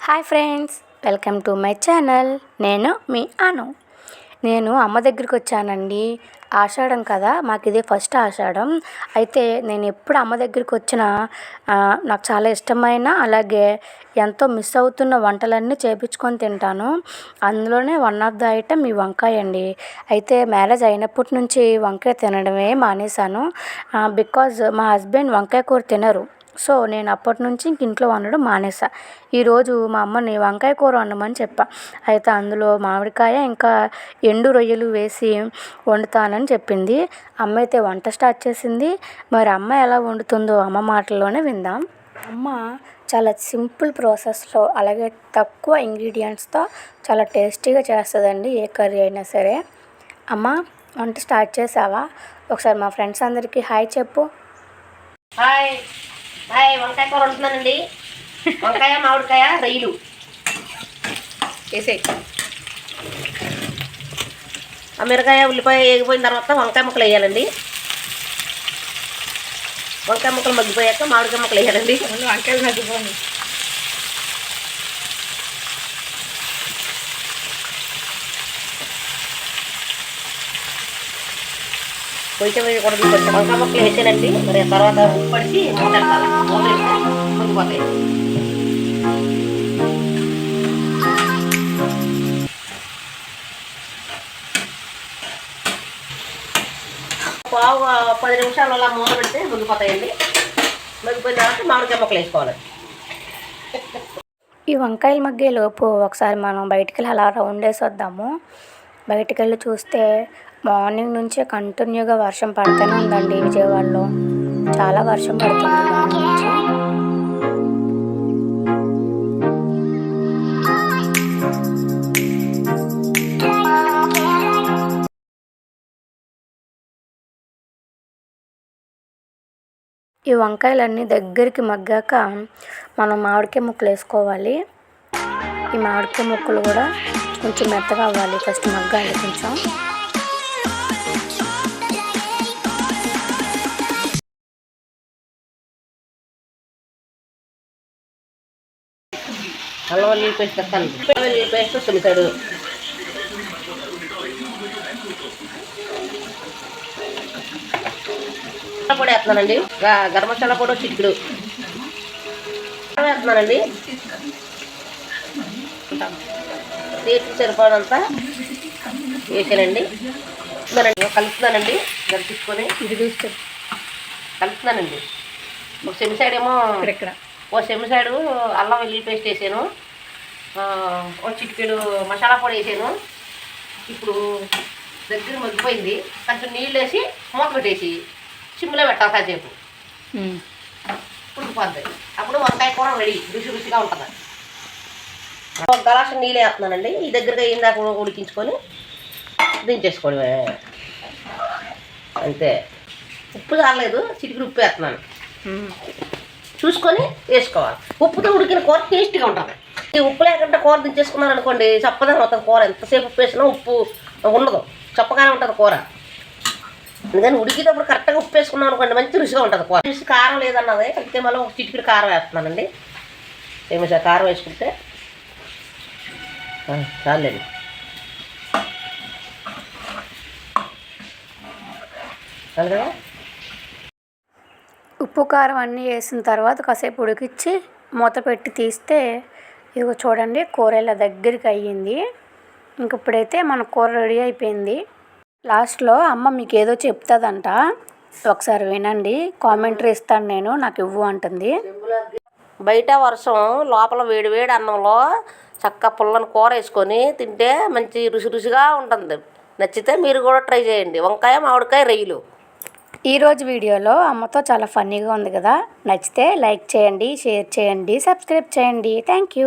Hi friends, welcome to my channel. నేను మీ అను. నేను అమ్మ దగ్గరికి వచ్చానండి. ఆషాఢం కదా, మాకు ఇదే ఫస్ట్ ఆషాఢం. అయితే నేను ఎప్పుడు అమ్మ దగ్గరికి వచ్చినా నాకు చాలా ఇష్టమైన, అలాగే ఎంతో మిస్ అవుతున్న వంటలన్నీ చేపించుకొని తింటాను. అందులోనే వన్ ఆఫ్ ద ఐటమ్ ఈ వంకాయ అండి. అయితే మ్యారేజ్ అయినప్పటి నుంచి వంకాయ తినడమే మానేశాను. బికాజ్ మా హస్బెండ్ వంకాయ కూర తినరు. సో నేను అప్పటి నుంచి ఇంట్లో వండడం మానేసా. ఈరోజు మా అమ్మని వంకాయ కూర వండమని చెప్పా. అయితే అందులో మామిడికాయ ఇంకా ఎండు రొయ్యలు వేసి వండుతానని చెప్పింది. అమ్మ అయితే వంట స్టార్ట్ చేసింది. మరి అమ్మ ఎలా వండుతుందో అమ్మ మాటల్లోనే విందాం. అమ్మ చాలా సింపుల్ ప్రాసెస్లో, అలాగే తక్కువ ఇంగ్రీడియంట్స్తో చాలా టేస్టీగా చేస్తుందండి ఏ కర్రీ అయినా సరే. అమ్మ, వంట స్టార్ట్ చేసావా? ఒకసారి మా ఫ్రెండ్స్ అందరికీ హాయ్ చెప్పు. హాయ్ హాయ్ వంకాయ కూర వండుతున్నానండి. వంకాయ మామిడికాయ రొయ్యలు వేసేయి. ఆ మిరకాయ ఉల్లిపాయ వేగిపోయిన తర్వాత వంకాయ ముక్కలు వేయాలండి. వంకాయ ముక్కలు మగ్గిపోయాక మామిడికాయ ముక్కలు వేయాలండి. వంకాయలు మగ్గిపోయి కొంచెం కూడా కొంచెం వంకాయ ముక్కలు వేసానండి. మరి తర్వాత ఉప్పు పడిచి మూతెట్టాలి. మగ్గిపోతాయి. పావు 10 నిమిషాలు అలా మూత పెడితే మగ్గిపోతాయండి. మగ్గిపోయిన తర్వాత మామిడికాయ ముక్కలు వేసుకోవాలి. ఈ వంకాయలు మగ్గేలోపు ఒకసారి మనం బయటికి వెళ్ళి అలా రౌండ్ వేసి వద్దాము. బయటికి వెళ్ళి చూస్తే మార్నింగ్ నుంచే కంటిన్యూగా వర్షం పడుతూనే ఉందండి. విజయవాడలో చాలా వర్షం పడుతుంది మార్నింగ్ నుంచి. ఈ వంకాయలన్నీ దగ్గరికి మగ్గాక మనం మామిడికాయ ముక్కలు వేసుకోవాలి. ఈ మామిడికాయ ముక్కలు కూడా కొంచెం మెత్తగా అవ్వాలి, ఫస్ట్ మగ్గాలి కొంచెం. అల్లం వెల్లుల్లి పేస్ట్ వేస్తాను. వెల్లుల్లి పేస్ట్ తులిసాడు. పొడి వేస్తున్నానండి. గరం మసాలా పొడి చిక్కుడు వేస్తున్నానండి. టేస్ట్ సరిపోనంతా వేసానండి. కలుపుతున్నానండి. కలిపించుకొని కలుపుతున్నానండి. ఒక సెమి సైడ్ ఏమో ఓ సెమి సైడు అల్లం వెల్లుల్లి పేస్ట్ వేసాను. ఓ చిటికెడు మసాలా పొడి వేసాను. ఇప్పుడు దగ్గర మగ్గిపోయింది. కొంచెం నీళ్ళు వేసి మూత పెట్టేసి సిమ్లో పెట్టాలి కాసేపు. ఉడికిపోద్ది. అప్పుడు వంకాయ కూర రెడీ, రుచి రుచిగా ఉంటుంది. ఒక గ్లాసు నీళ్ళు వేస్తున్నానండి. ఈ దగ్గరగా ఇందాక ఉడికించుకొని దించేసుకోవడమే అంతే. ఉప్పు చాలలేదు, చిటికెడు ఉప్పు వేస్తున్నాను. చూసుకొని వేసుకోవాలి. ఉప్పుతో ఉడికిన కూర టేస్ట్గా ఉంటుంది. ఈ ఉప్పు లేకుండా కూర దించేసుకున్నాను అనుకోండి, చప్పదనం అవుతుంది కూర. ఎంతసేపు ఉప్పు వేసినా ఉప్పు ఉండదు, చప్పగానే ఉంటుంది కూర. అందుకని ఉడికేటప్పుడు కరెక్ట్గా ఉప్పు వేసుకున్నాం అనుకోండి, మంచి రుచిగా ఉంటుంది కూర. రుచి కారం లేదన్నది అందుకే మళ్ళీ ఒక చిటికెడు కారం వేస్తున్నానండి. ఏమో కారం వేసుకుంటే చాలండి. అలాగే ఉప్పు కారం అన్నీ వేసిన తర్వాత కాసేపు ఉడికిచ్చి మూత పెట్టి తీస్తే ఇదిగో చూడండి, కూర ఇలా దగ్గరికి అయ్యింది. ఇంక ఇప్పుడైతే మన కూర రెడీ అయిపోయింది. లాస్ట్లో అమ్మ మీకు ఏదో చెప్తుందంట, ఒకసారి వినండి. కామెంటరీ ఇస్తాను నేను, నాకు ఇవ్వు అంటుంది. బయట వర్షం, లోపల వేడి వేడి అన్నంలో చక్క పుల్లని కూర వేసుకొని తింటే మంచి రుచి రుచిగా ఉంటుంది. నచ్చితే మీరు కూడా ట్రై చేయండి. వంకాయ మామిడికాయ రొయ్యలు. ఈరోజు వీడియోలో అమ్మతో చాలా ఫన్నీగా ఉంది కదా. నచ్చితే లైక్ చేయండి, షేర్ చేయండి, సబ్స్క్రైబ్ చేయండి. Thank you.